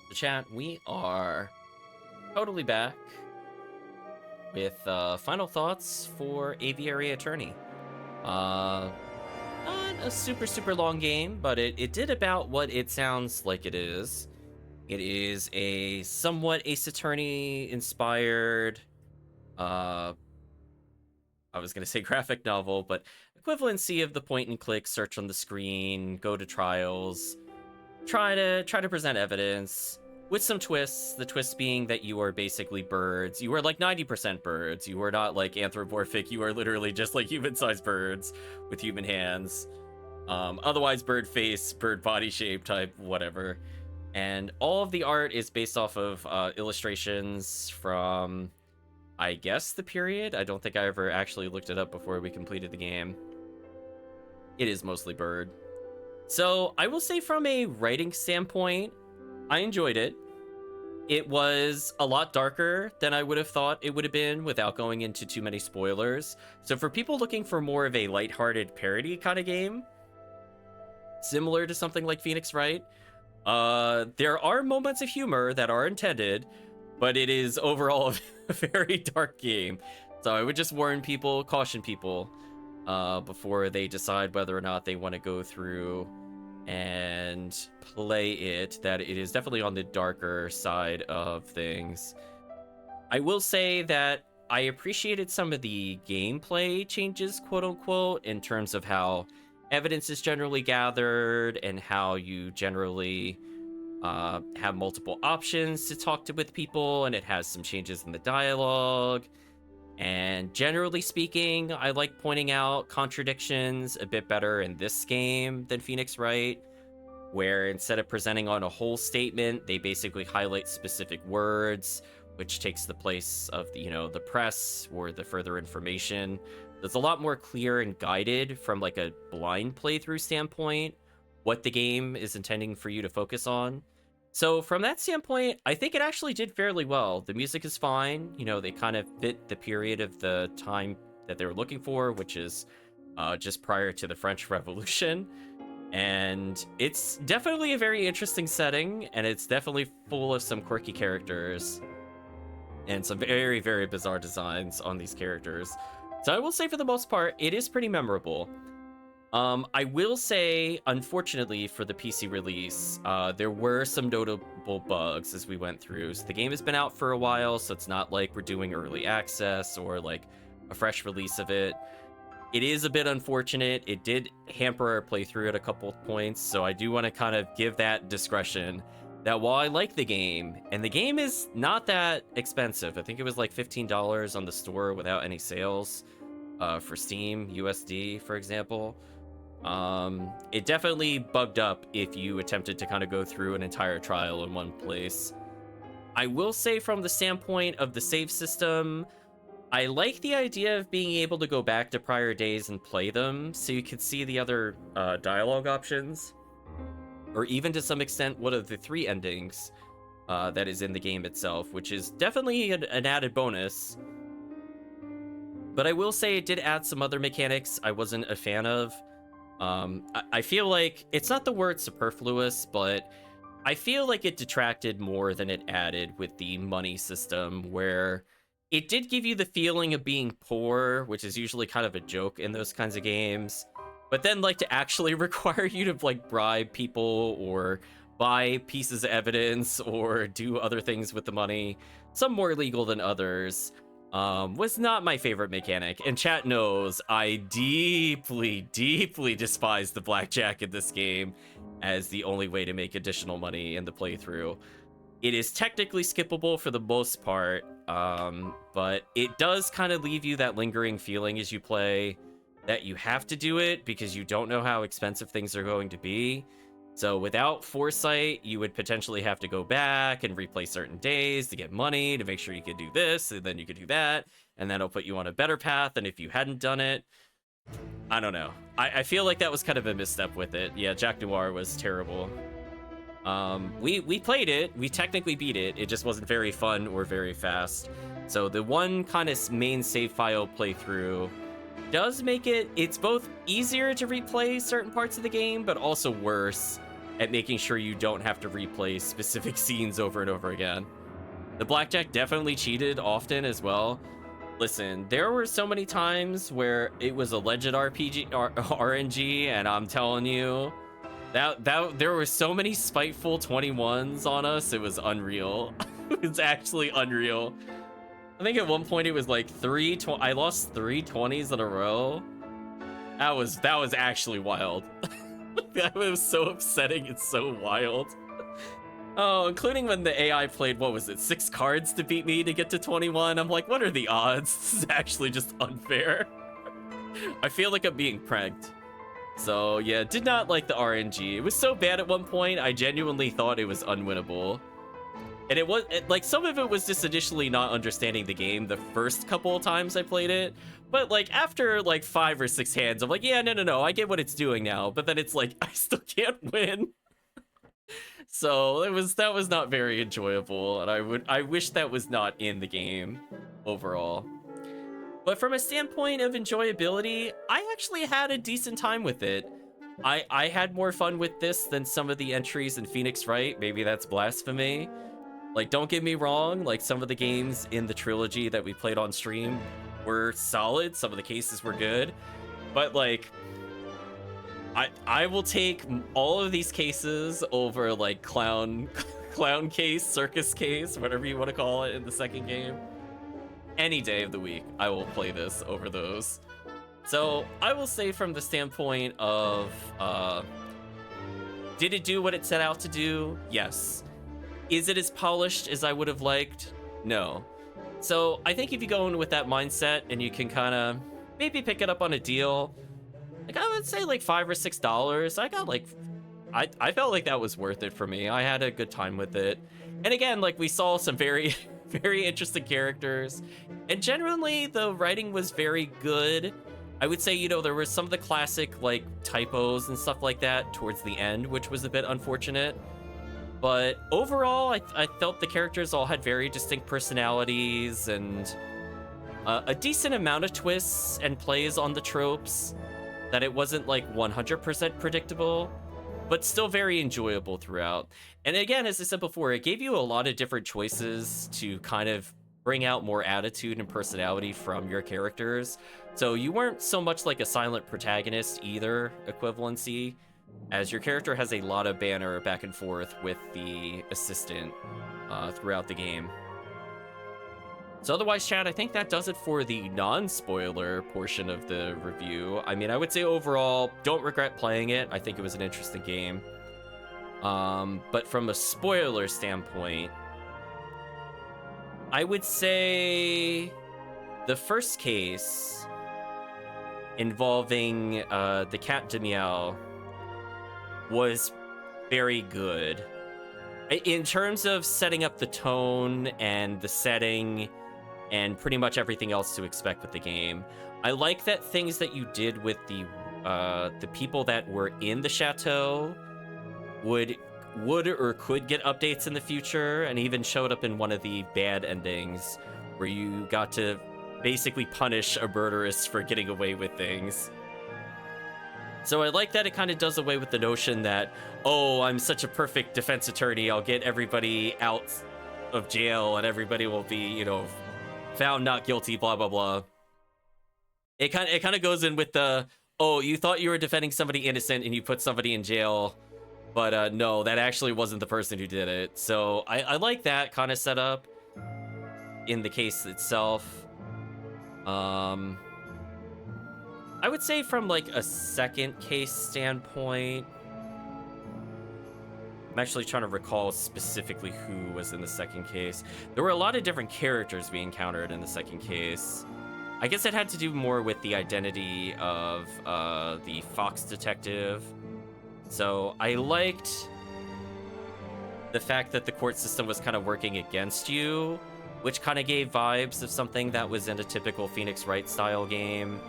The chat, we are totally back with final thoughts for Aviary Attorney. Uh, Not a super long game, but it did about what it sounds like it is. It is a somewhat Ace Attorney inspired, uh, I was gonna say graphic novel, but equivalency of the point and click, search on the screen, go to trials, try to present evidence with some twists. The twist being that you are basically birds. You are like 90% birds. You are not like anthropomorphic. You are literally just like human-sized birds with human hands. Otherwise, bird face, bird body shape type, whatever. And all of the art is based off of illustrations from, I guess, the period. I don't think I ever actually looked it up before we completed the game. It is mostly bird. So I will say from a writing standpoint, I enjoyed it. It was a lot darker than I would have thought it would have been without going into too many spoilers. So for people looking for more of a lighthearted parody kind of game, similar to something like Phoenix Wright, there are moments of humor that are intended, but it is overall a very dark game. So I would just warn people, caution people, before they decide whether or not they want to go through and play it, that it is definitely on the darker side of things. I will say that I appreciated some of the gameplay changes, quote unquote, in terms of how evidence is generally gathered and how you generally have multiple options to talk to with people, and it has some changes in the dialogue. And generally speaking, I like pointing out contradictions a bit better in this game than Phoenix Wright, where instead of presenting on a whole statement, they basically highlight specific words, which takes the place of the press or the further information. It's a lot more clear and guided from like a blind playthrough standpoint, what the game is intending for you to focus on. So from that standpoint, I think it actually did fairly well. The music is fine. They kind of fit the period of the time that they were looking for, which is just prior to the French Revolution. And it's definitely a very interesting setting, and it's definitely full of some quirky characters and some very bizarre designs on these characters. So I will say for the most part, it is pretty memorable. I will say, unfortunately, for the PC release, there were some notable bugs as we went through. So the game has been out for a while, so it's not like we're doing early access or like a fresh release of it. It is a bit unfortunate. It did hamper our playthrough at a couple of points, so I do want to kind of give that discretion that while I like the game, and the game is not that expensive, I think it was like $15 on the store without any sales for Steam, USD, for example. It definitely bugged up if you attempted to kind of go through an entire trial in one place. I will say from the standpoint of the save system, I like the idea of being able to go back to prior days and play them so you could see the other dialogue options, or even to some extent one of the 3 endings that is in the game itself, which is definitely an added bonus. But I will say it did add some other mechanics I wasn't a fan of. I feel like it's not the word superfluous, but I feel like it detracted more than it added with the money system, where it did give you the feeling of being poor, which is usually kind of a joke in those kinds of games. But then like to actually require you to like bribe people or buy pieces of evidence or do other things with the money, some more legal than others, was not my favorite mechanic. And chat knows I deeply despise the blackjack in this game as the only way to make additional money in the playthrough. It is technically skippable for the most part, but it does kind of leave you that lingering feeling as you play that you have to do it because you don't know how expensive things are going to be. So without foresight, you would potentially have to go back and replay certain days to get money to make sure you could do this, and then you could do that, and that'll put you on a better path than if you hadn't done it. I don't know. I feel like that was kind of a misstep with it. Yeah, Jack Noir was terrible. We played it, we technically beat it, it just wasn't very fun or very fast. So the one kind of main save file playthrough does make it's both easier to replay certain parts of the game, but also worse at making sure you don't have to replay specific scenes over and over again. The blackjack definitely cheated often as well. Listen, there were so many times where it was a legend RNG, and I'm telling you, that there were so many spiteful 21s on us, it was unreal. It's actually unreal. I think at one point it was like I lost 3 20s in a row. That was actually wild. That was so upsetting, it's so wild. Oh, including when the AI played, what was it, 6 cards to beat me to get to 21? I'm like, what are the odds? This is actually just unfair. I feel like I'm being pranked. So yeah, did not like the RNG. It was so bad at one point, I genuinely thought it was unwinnable. And like, some of it was just initially not understanding the game the first couple of times I played it. But like, after like 5 or 6 hands, I'm like, yeah, no, I get what it's doing now. But then it's like, I still can't win. So that was not very enjoyable, and I wish that was not in the game overall. But from a standpoint of enjoyability, I actually had a decent time with it. I had more fun with this than some of the entries in Phoenix Wright. Maybe that's blasphemy. Like, don't get me wrong, like, some of the games in the trilogy that we played on stream were solid, some of the cases were good, but like, I will take all of these cases over like clown case, circus case, whatever you want to call it in the second game. Any day of the week, I will play this over those. So I will say, from the standpoint of, did it do what it set out to do? Yes. Is it as polished as I would have liked? No. So I think if you go in with that mindset and you can kind of maybe pick it up on a deal, like, I would say like $5 or $6. I got like, I felt like that was worth it for me. I had a good time with it. And again, like, we saw some very, very interesting characters. And generally, the writing was very good. I would say, you know, there were some of the classic, like, typos and stuff like that towards the end, which was a bit unfortunate. But overall, I felt the characters all had very distinct personalities and a decent amount of twists and plays on the tropes, that it wasn't like 100% predictable, but still very enjoyable throughout. And again, as I said before, it gave you a lot of different choices to kind of bring out more attitude and personality from your characters. So you weren't so much like a silent protagonist either, equivalency, as your character has a lot of banter back and forth with the assistant throughout the game. So otherwise, chat, I think that does it for the non-spoiler portion of the review. I mean, I would say overall, don't regret playing it. I think it was an interesting game. But from a spoiler standpoint, I would say the first case involving the cat Demiel was very good. In terms of setting up the tone and the setting and pretty much everything else to expect with the game, I like that things that you did with the people that were in the chateau would or could get updates in the future, and even showed up in one of the bad endings where you got to basically punish a murderess for getting away with things. So I like that it kind of does away with the notion that, oh, I'm such a perfect defense attorney, I'll get everybody out of jail and everybody will be, you know, found not guilty, blah, blah, blah. It kind of goes in with the, oh, you thought you were defending somebody innocent and you put somebody in jail, but no, that actually wasn't the person who did it. So I like that kind of setup in the case itself. I would say from like a second case standpoint, I'm actually trying to recall specifically who was in the second case. There were a lot of different characters we encountered in the second case. I guess it had to do more with the identity of the Fox detective. So I liked the fact that the court system was kind of working against you, which kind of gave vibes of something that was in a typical Phoenix Wright style game.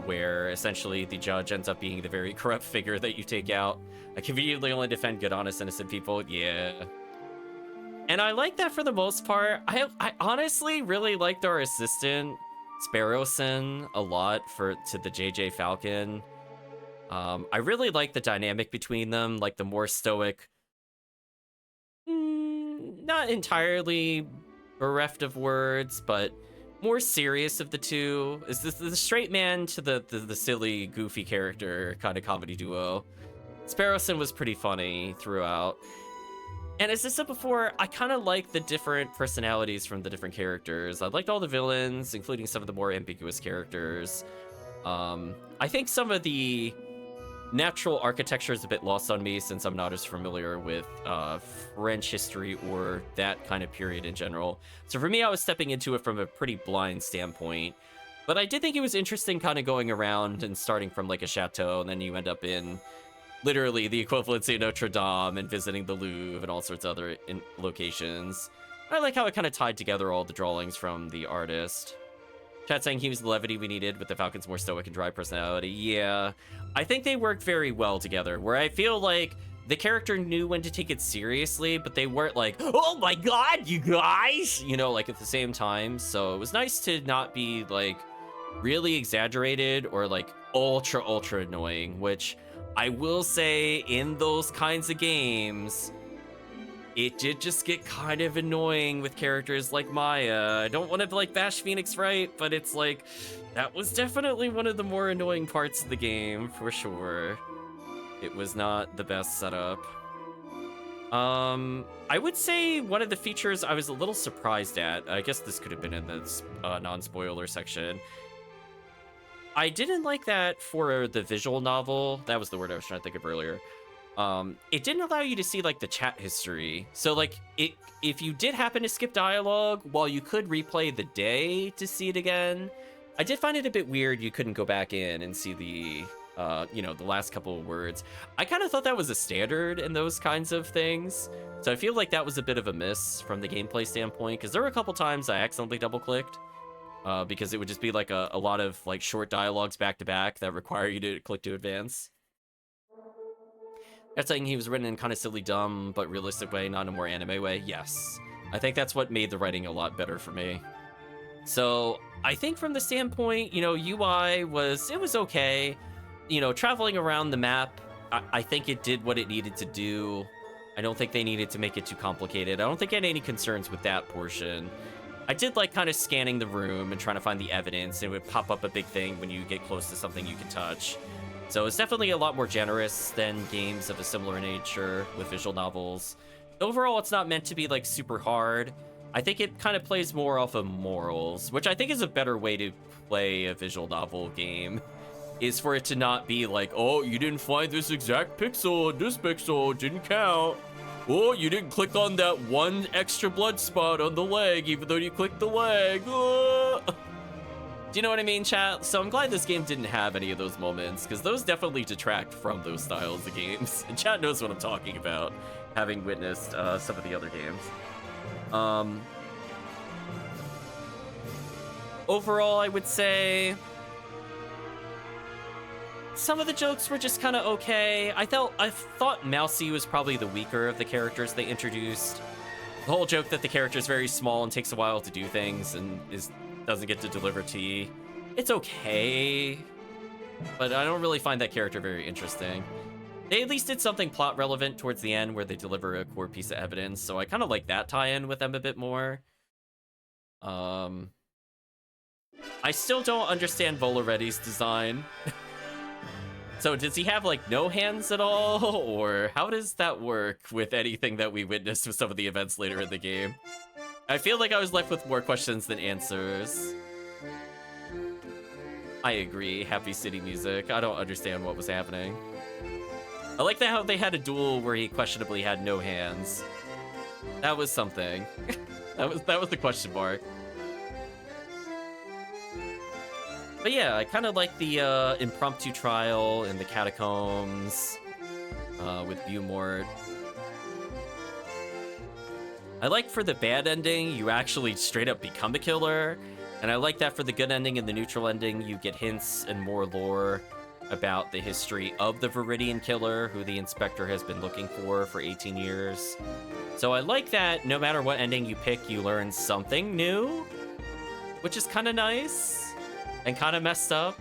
Where essentially the judge ends up being the very corrupt figure that you take out. I conveniently only defend good, honest, innocent people. Yeah. And I like that for the most part. I honestly really liked our assistant, Sparrowson, a lot to the JJ Falcon. I really like the dynamic between them, like the more stoic, not entirely bereft of words, but more serious of the two. Is this the straight man to the silly, goofy character kind of comedy duo? Sparrowson was pretty funny throughout. And as I said before, I kind of like the different personalities from the different characters. I liked all the villains, including some of the more ambiguous characters. I think some of the natural architecture is a bit lost on me since I'm not as familiar with French history or that kind of period in general. So for me, I was stepping into it from a pretty blind standpoint. But I did think it was interesting kind of going around and starting from like a chateau, and then you end up in literally the equivalency of Notre Dame and visiting the Louvre and all sorts of other locations. I like how it kind of tied together all the drawings from the artist. Chat saying he was the levity we needed with the Falcon's more stoic and dry personality. Yeah, I think they worked very well together, where I feel like the character knew when to take it seriously, but they weren't like, oh my god, you guys, you know, like at the same time. So it was nice to not be like really exaggerated or like ultra annoying, which I will say in those kinds of games, it did just get kind of annoying with characters like Maya. I don't want to like bash Phoenix Wright, but it's like, that was definitely one of the more annoying parts of the game, for sure. It was not the best setup. I would say one of the features I was a little surprised at, I guess this could have been in the non-spoiler section, I didn't like that for the visual novel. That was the word I was trying to think of earlier. It didn't allow you to see like the chat history. So like if you did happen to skip dialogue, while you could replay the day to see it again, I did find it a bit weird you couldn't go back in and see the the last couple of words. I kind of thought that was a standard in those kinds of things. So I feel like that was a bit of a miss from the gameplay standpoint, because there were a couple times I accidentally double-clicked. Because it would just be like a lot of like short dialogues back to back that require you to click to advance. That's saying he was written in kind of silly, dumb, but realistic way, not in a more anime way. Yes, I think that's what made the writing a lot better for me. So I think from the standpoint, UI was okay. Traveling around the map, I think it did what it needed to do. I don't think they needed to make it too complicated. I don't think I had any concerns with that portion. I did like kind of scanning the room and trying to find the evidence. It would pop up a big thing when you get close to something you can touch. So it's definitely a lot more generous than games of a similar nature with visual novels. Overall, it's not meant to be like super hard. I think it kind of plays more off of morals, which I think is a better way to play a visual novel game, is for it to not be like, oh, you didn't find this exact pixel and this pixel didn't count. Oh, you didn't click on that one extra blood spot on the leg, even though you clicked the leg. Oh. Do you know what I mean, chat? So I'm glad this game didn't have any of those moments, because those definitely detract from those styles of games. And chat knows what I'm talking about, having witnessed some of the other games. Overall, I would say some of the jokes were just kind of okay. I thought Mousy was probably the weaker of the characters they introduced. The whole joke that the character is very small and takes a while to do things and doesn't get to deliver tea. It's okay, but I don't really find that character very interesting. They at least did something plot relevant towards the end where they deliver a core piece of evidence, so I kind of like that tie-in with them a bit more. I still don't understand Volaretti's design. So does he have like no hands at all, or how does that work with anything that we witnessed with some of the events later in the game? I feel like I was left with more questions than answers. I agree, Happy City music. I don't understand what was happening. I like how they had a duel where he questionably had no hands. That was something. that was the question mark. But yeah, I kind of like the impromptu trial in the catacombs with Beaumort. I like for the bad ending, you actually straight up become a killer. And I like that for the good ending and the neutral ending, you get hints and more lore about the history of the Viridian Killer, who the Inspector has been looking for 18 years. So I like that no matter what ending you pick, you learn something new, which is kind of nice. And kind of messed up.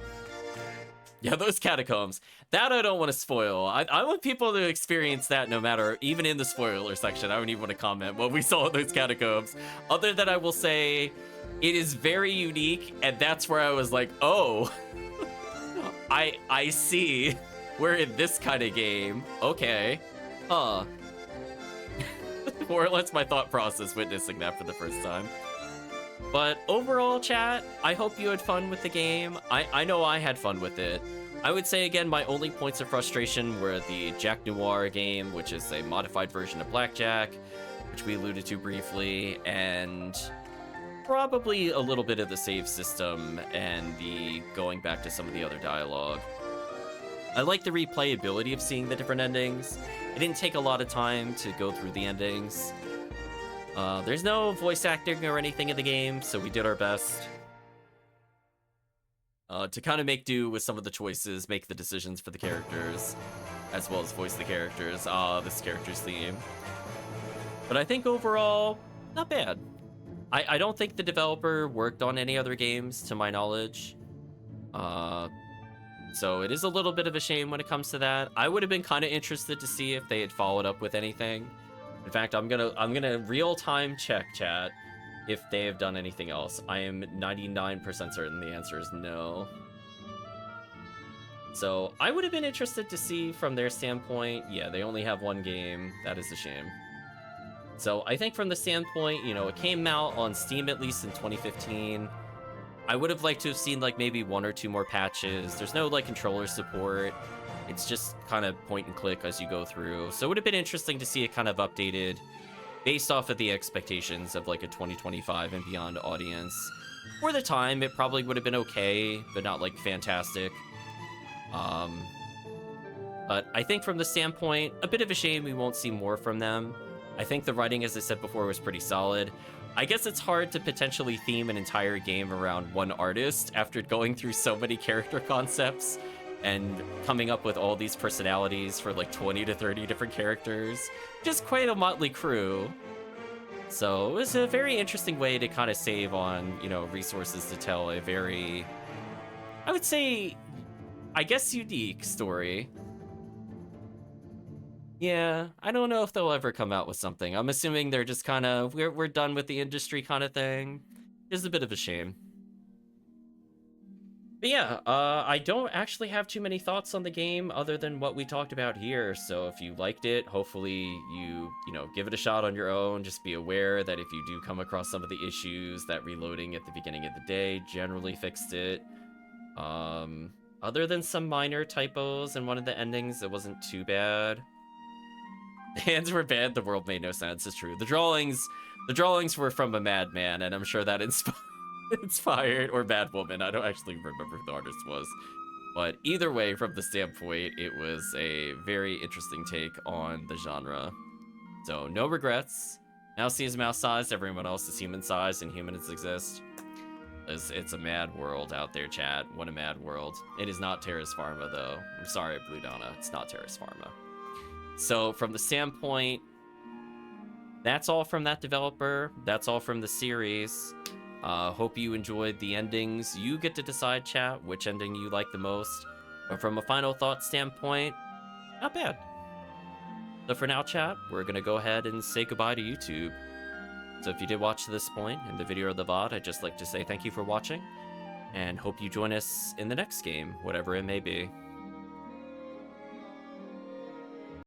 Yeah, those catacombs. That I don't want to spoil. I want people to experience that no matter, even in the spoiler section. I don't even want to comment what we saw in those catacombs. Other than I will say, it is very unique, and that's where I was like, oh, I see. We're in this kind of game. Okay. Huh. More or less my thought process witnessing that for the first time. But overall, chat, I hope you had fun with the game. I know I had fun with it. I would say, again, my only points of frustration were the Jack Noir game, which is a modified version of Blackjack, which we alluded to briefly, and probably a little bit of the save system and the going back to some of the other dialogue. I like the replayability of seeing the different endings. It didn't take a lot of time to go through the endings. There's no voice acting or anything in the game, so we did our best to kind of make do with some of the choices, make the decisions for the characters, as well as voice the characters. This character's theme. But I think overall, not bad. I don't think the developer worked on any other games, to my knowledge. So it is a little bit of a shame when it comes to that. I would have been kind of interested to see if they had followed up with anything. In fact, I'm gonna real-time check, chat, if they have done anything else. I am 99% certain the answer is no. So I would have been interested to see from their standpoint. Yeah, they only have one game. That is a shame. So I think from the standpoint, you know, it came out on Steam at least in 2015. I would have liked to have seen like maybe 1 or 2 more patches. There's no like controller support. It's just kind of point and click as you go through. So it would have been interesting to see it kind of updated based off of the expectations of like a 2025 and beyond audience. For the time, it probably would have been okay, but not like fantastic. But I think from the standpoint, a bit of a shame we won't see more from them. I think the writing, as I said before, was pretty solid. I guess it's hard to potentially theme an entire game around one artist after going through so many character concepts and coming up with all these personalities for like 20 to 30 different characters. Just quite a motley crew. So it was a very interesting way to kind of save on, you know, resources to tell a very, I would say, I guess unique story. Yeah, I don't know if they'll ever come out with something. I'm assuming they're just kind of, we're done with the industry kind of thing. It's a bit of a shame. But yeah, I don't actually have too many thoughts on the game other than what we talked about here. So if you liked it, hopefully you know, give it a shot on your own. Just be aware that if you do come across some of the issues, that reloading at the beginning of the day generally fixed it. Other than some minor typos in one of the endings, it wasn't too bad. The hands were bad, the world made no sense. It's true. The drawings were from a madman, and I'm sure that inspired, or bad woman. I don't actually remember who the artist was. But either way, from the standpoint, it was a very interesting take on the genre. So no regrets. Mouse is mouse-sized, everyone else is human-sized, and humans exist. It's a mad world out there, chat. What a mad world. It is not Terrace Pharma, though. I'm sorry, Blue Donna. It's not Terrace Pharma. So from the standpoint, that's all from that developer. That's all from the series. Hope you enjoyed the endings. You get to decide, chat, which ending you like the most. But from a final thought standpoint, not bad. So for now, chat, we're going to go ahead and say goodbye to YouTube. So if you did watch to this point in the video or the VOD, I'd just like to say thank you for watching, and hope you join us in the next game, whatever it may be.